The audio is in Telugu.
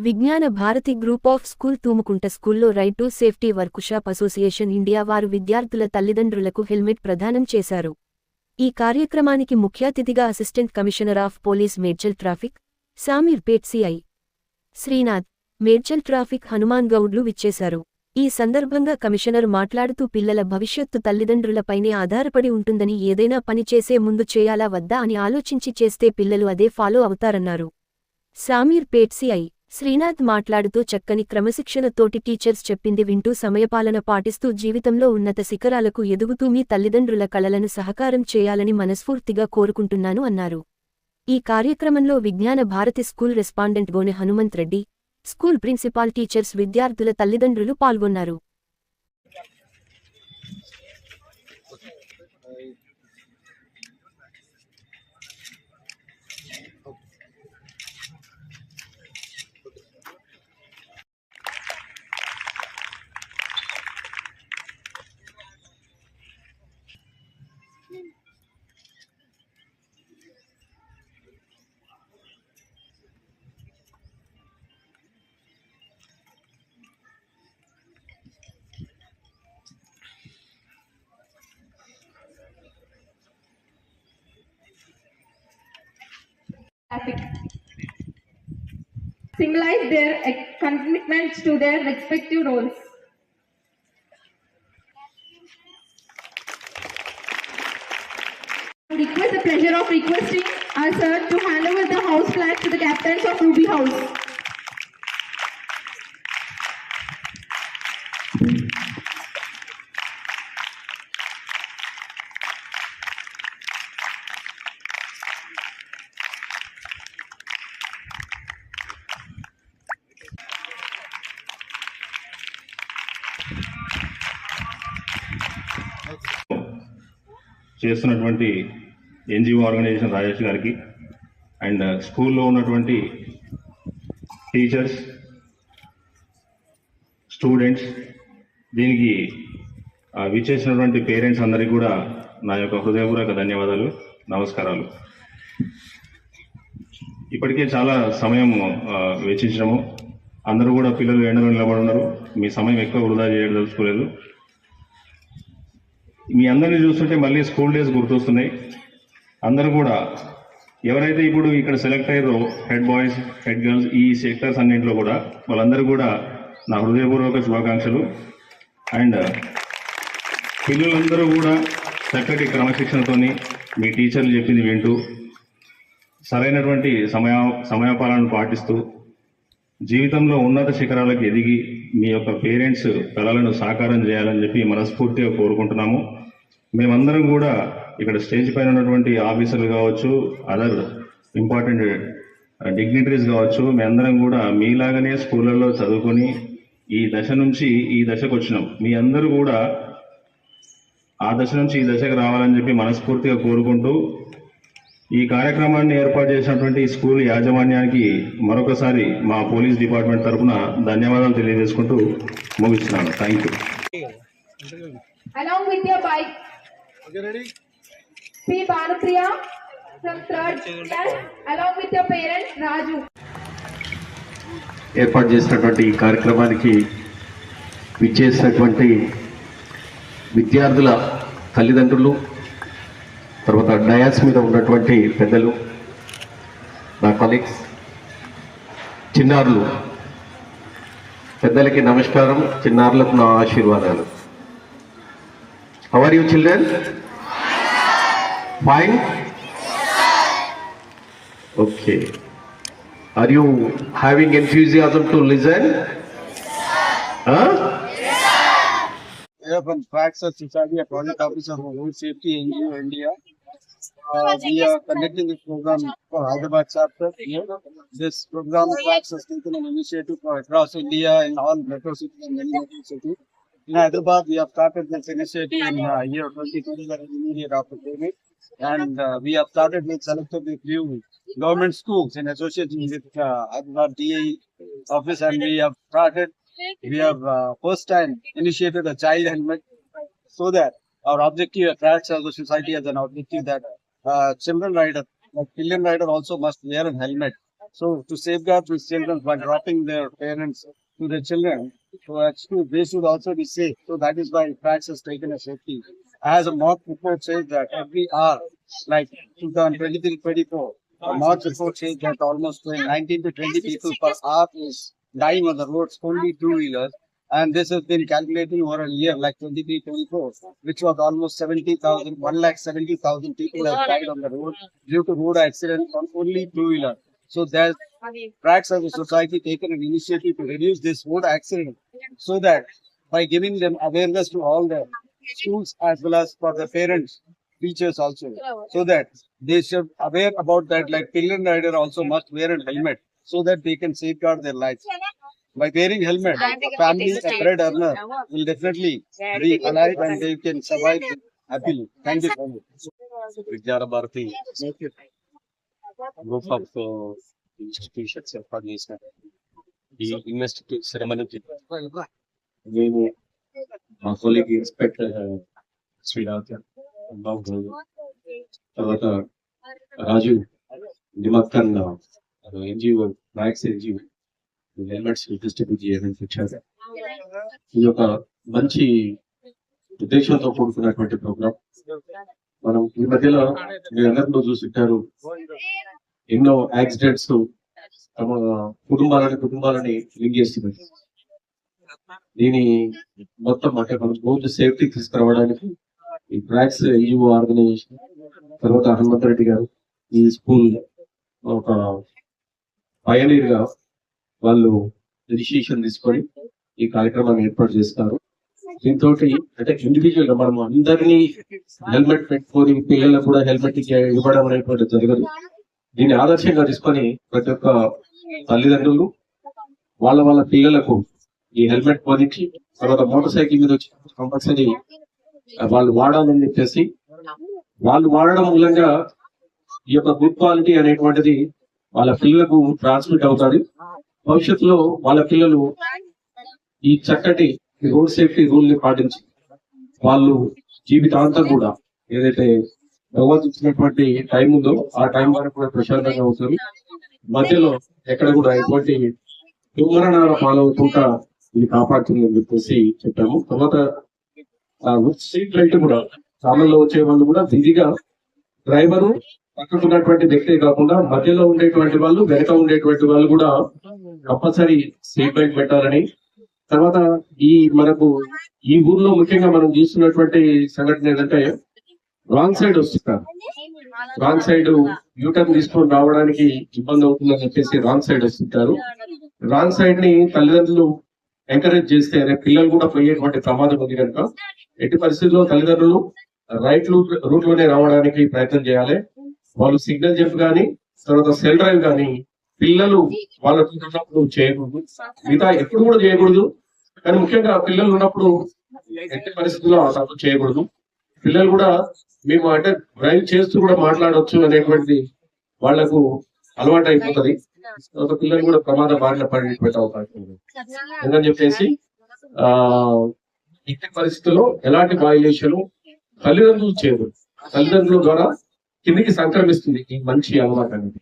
విజ్ఞాన Bharathi group of school Tumukunta స్కూల్లో right to safety workshop association India వారు విద్యార్థుల తల్లిదండ్రులకు హెల్మెట్ ప్రదానం చేశారు. ఈ కార్యక్రమానికి ముఖ్య అతిథిగా assistant commissioner of police Medchal traffic, Shamirpet CI Srinath, Medchal traffic Hanuman గౌడ్లు విచ్చేశారు. ఈ సందర్భంగా కమిషనర్ మాట్లాడుతూ పిల్లల భవిష్యత్తు తల్లిదండ్రులపైనే ఆధారపడి ఉంటుందని ఏదైనా పని చేసే ముందు చేయాలా వద్దా అని ఆలోచించి చేస్తే పిల్లలు అదే ఫాలో అవుతారన్నారు. శామీర్పేట్ సిఐ శ్రీనాథ్ మాట్లాడుతూ చక్కని క్రమశిక్షణతోటి టీచర్స్ చెప్పింది వింటూ సమయపాలన పాటిస్తూ జీవితంలో ఉన్నత శిఖరాలకు ఎదుగుతూ మీ తల్లిదండ్రుల కలలను సహకారం చేయాలని మనస్ఫూర్తిగా కోరుకుంటున్నాను అన్నారు. ఈ కార్యక్రమంలో విజ్ఞాన భారతి స్కూల్ రెస్పాండెంట్ గోనె Hanumanth Reddy, school principal, teachers, విద్యార్థుల తల్లిదండ్రులు పాల్గొన్నారు. Symbolize their commitments to their respective roles. I request the pleasure of requesting our sir to hand over the house flag to the captains of Ruby House. చేస్తున్నటువంటి ఎన్జిఓ ఆర్గనైజేషన్ రాజేష్ గారికి అండ్ స్కూల్లో ఉన్నటువంటి టీచర్స్, స్టూడెంట్స్, దీనికి విచ్చేసినటువంటి పేరెంట్స్ అందరికీ కూడా నా యొక్క హృదయపూర్వక ధన్యవాదాలు, నమస్కారాలు. ఇప్పటికే చాలా సమయం వెచ్చించడము, అందరూ కూడా పిల్లలు ఎండలో నిలబడి ఉన్నారు. మీ సమయం ఎక్కువ వృధా చేయదలుచుకోలేదు. మీ అందరినీ చూస్తుంటే మళ్ళీ స్కూల్ డేస్ గుర్తొస్తున్నాయి. అందరూ కూడా ఎవరైతే ఇప్పుడు ఇక్కడ సెలెక్ట్ అయ్యారో హెడ్ బాయ్స్, హెడ్ గర్ల్స్, ఈ సెక్టర్స్ అన్నింటిలో కూడా వాళ్ళందరూ కూడా నా హృదయపూర్వక శుభాకాంక్షలు. అండ్ పిల్లలందరూ కూడా చక్కటి క్రమశిక్షణతోని మీ టీచర్లు చెప్పింది వింటూ సరైనటువంటి సమయపాలనను పాటిస్తూ జీవితంలో ఉన్నత శిఖరాలకు ఎదిగి మీ యొక్క పేరెంట్స్ కలలను సాకారం చేయాలని చెప్పి మనస్ఫూర్తిగా కోరుకుంటున్నాము. మేమందరం కూడా ఇక్కడ స్టేజ్ పైన ఉన్నటువంటి ఆఫీసర్లు కావచ్చు, అదర్ ఇంపార్టెంట్ డిగ్నిటరీస్ కావచ్చు, మేమందరం కూడా మీలాగనే స్కూళ్ళల్లో చదువుకొని ఈ దశ నుంచి ఈ దశకు వచ్చినాం. మీ అందరూ కూడా ఆ దశ నుంచి ఈ దశకు రావాలని చెప్పి మనస్ఫూర్తిగా కోరుకుంటూ ఈ కార్యక్రమాన్ని ఏర్పాటు చేసినటువంటి స్కూల్ యాజమాన్యానికి మరొకసారి మా పోలీస్ డిపార్ట్మెంట్ తరఫున ధన్యవాదాలు తెలియజేసుకుంటూ ముగిస్తున్నాను. Thank you. Along with your bike, P. Bhanupriya from 3rd class, along with your parents, Raju. ఏర్పాటు చేసినటువంటి ఈ కార్యక్రమానికి విచ్చేసినటువంటి విద్యార్థుల తల్లిదండ్రులు, తర్వాత డయాస్ మీద ఉన్నటువంటి పెద్దలు, నా కొలీగ్స్, చిన్నారులు, పెద్దలకి నమస్కారం, చిన్నారులకు నా ఆశీర్వాదాలు. How are you children? Fine? Okay. Are you having enthusiasm to listen? From Facts of Society, a project officer for Road Safety NGO India. We are conducting this program for Hyderabad chapter. This program Facts has taken an initiative for across India in all metro cities and many metro cities. In Hyderabad, we have started this initiative in year 2020, that is immediate after COVID, and we have started with selected with few government schools in association with Hyderabad DA office, and we have started. We have first time initiated a child helmet, so that our objective at Facts as a society has an objective that children rider, like children rider also must wear a helmet. So to safeguard these children by dropping their parents to the children, so actually they should also be safe. So that is why Prax has taken a safety. As a mock report says that every hour, like 2023-24, a mock report says that almost 19 to 20 people per hour is dying on the roads, only two-wheelers. And this has been calculating over a year, like 23-24, which was almost 70,000, 1,70,000 people have died on the road due to road accidents on only two-wheeler. So there's Prax as a society taken an initiative to reduce this road accident, so that by giving them awareness to all the schools as well as for the parents, teachers also, so that they should aware about that, like children rider also must wear a helmet so that they can safeguard their lives. By wearing helmet, a family, a bread earner will definitely be alive and they can survive happily. Thank you so much. విజ్ఞాన భారతి గ్రూప్ ఆఫ్ ఇన్స్టిట్యూషన్స్ ఏర్పాటు చేసిన ఈ ఇన్వెస్టిట్యూట్ సెరమనీకి మేము మా కొలీగ్ ఇన్స్పెక్టర్ శ్రీరాజ్ బాబు, తర్వాత రాజు దిమాక్కన్ NGO Max NGO helmets distribute చేయడానికి వచ్చారు. ఇది ఒక మంచి ఉద్దేశంతో కూడుకున్నటువంటి ప్రోగ్రామ్. మనం ఈ మధ్యలో మీరు అందరిలో చూస్తుంటారు, ఎన్నో యాక్సిడెంట్స్ తమ కుటుంబాలని లింక్ చేస్తున్నాయి. దీని మొత్తం అంటే మనం రోడ్డు సేఫ్టీ తీసుకురావడానికి ఈ ట్రాక్స్ ఎన్జిఓ ఆర్గనైజేషన్, తర్వాత హనుమంత్ రెడ్డి గారు ఈ స్కూల్ ఒక పయనీర్ గా వాళ్ళు ఇనిషియేషన్ తీసుకొని ఈ కార్యక్రమాన్ని ఏర్పాటు చేస్తారు. దీంతో అంటే ఇండివిజువల్ గా మనం అందరినీ హెల్మెట్ పెట్టుకొని పిల్లలకు కూడా హెల్మెట్ ఇవ్వడం అనేటువంటి జరగదు. దీన్ని ఆదర్శంగా తీసుకొని ప్రతి ఒక్క తల్లిదండ్రులు వాళ్ళ పిల్లలకు ఈ హెల్మెట్ పొందించి, తర్వాత మోటార్ సైకిల్ మీద వచ్చి కంపల్సరీ వాళ్ళు వాడాలని చెప్పేసి, వాళ్ళు వాడడం మూలంగా ఈ యొక్క గుడ్ క్వాలిటీ అనేటువంటిది వాళ్ళ పిల్లలకు ట్రాన్స్మిట్ అవుతాడు. భవిష్యత్తులో వాళ్ళ పిల్లలు ఈ చక్కటి రోడ్ సేఫ్టీ రూల్ ని పాటించి వాళ్ళు జీవితాంతం కూడా ఏదైతే భగవంతుడు ఇచ్చినటువంటి టైం ఉందో ఆ టైం వరకు కూడా ప్రశాంతంగా అవుతారు. మధ్యలో ఎక్కడ కూడా ఎటువంటి దుర్మరణాల పాలవకుండా ఇది కాపాడుతుందని చెప్పేసి చెప్పాము. తర్వాత స్ట్రీట్ లైట్ కూడా సామాన్లో వచ్చే వాళ్ళు కూడా బిజీగా డ్రైవరు పక్కకున్నటువంటి వ్యక్తే కాకుండా మధ్యలో ఉండేటువంటి వాళ్ళు, వెనక ఉండేటువంటి వాళ్ళు కూడా కంపల్సరీ సీట్ బెల్ట్ పెట్టాలని, తర్వాత మనకు ఈ ఊర్లో ముఖ్యంగా మనం చూస్తున్నటువంటి సంఘటన ఏంటంటే రాంగ్ సైడ్ వస్తున్నారు. రాంగ్ సైడ్ యూటర్న్ తీసుకొని రావడానికి ఇబ్బంది అవుతుందని చెప్పేసి రాంగ్ సైడ్ వస్తుంటారు. రాంగ్ సైడ్ ని తల్లిదండ్రులు ఎంకరేజ్ చేస్తే పిల్లలు కూడా పోయేటువంటి ప్రమాదం ఉంది కనుక ఎట్టి పరిస్థితుల్లో తల్లిదండ్రులు రైట్ రూట్ లోనే రావడానికి ప్రయత్నం చేయాలి. వాళ్ళు సిగ్నల్ జంప్ కానీ తర్వాత సెల్ డ్రైవ్ కానీ పిల్లలు వాళ్ళకు ఉన్నప్పుడు చేయకూడదు, మిగతా ఎప్పుడు కూడా చేయకూడదు. కానీ ముఖ్యంగా పిల్లలు ఉన్నప్పుడు ఎట్టి పరిస్థితుల్లో తప్పు చేయకూడదు. పిల్లలు కూడా మేము అంటే డ్రైవ్ చేస్తూ కూడా మాట్లాడవచ్చు అనేటువంటిది వాళ్లకు అలవాటు అయిపోతుంది. తర్వాత పిల్లలు కూడా ప్రమాద బారిన పడేటువంటి అవకాశం ఉంది. ఎందుకని చెప్పేసి ఇట్టి పరిస్థితుల్లో ఎలాంటి వయలేషన్ తల్లిదండ్రులు చేయకూడదు. తల్లిదండ్రుల ద్వారా కిందికి సంక్రమిస్తుంది ఈ మంచి అలవాటు అనేది.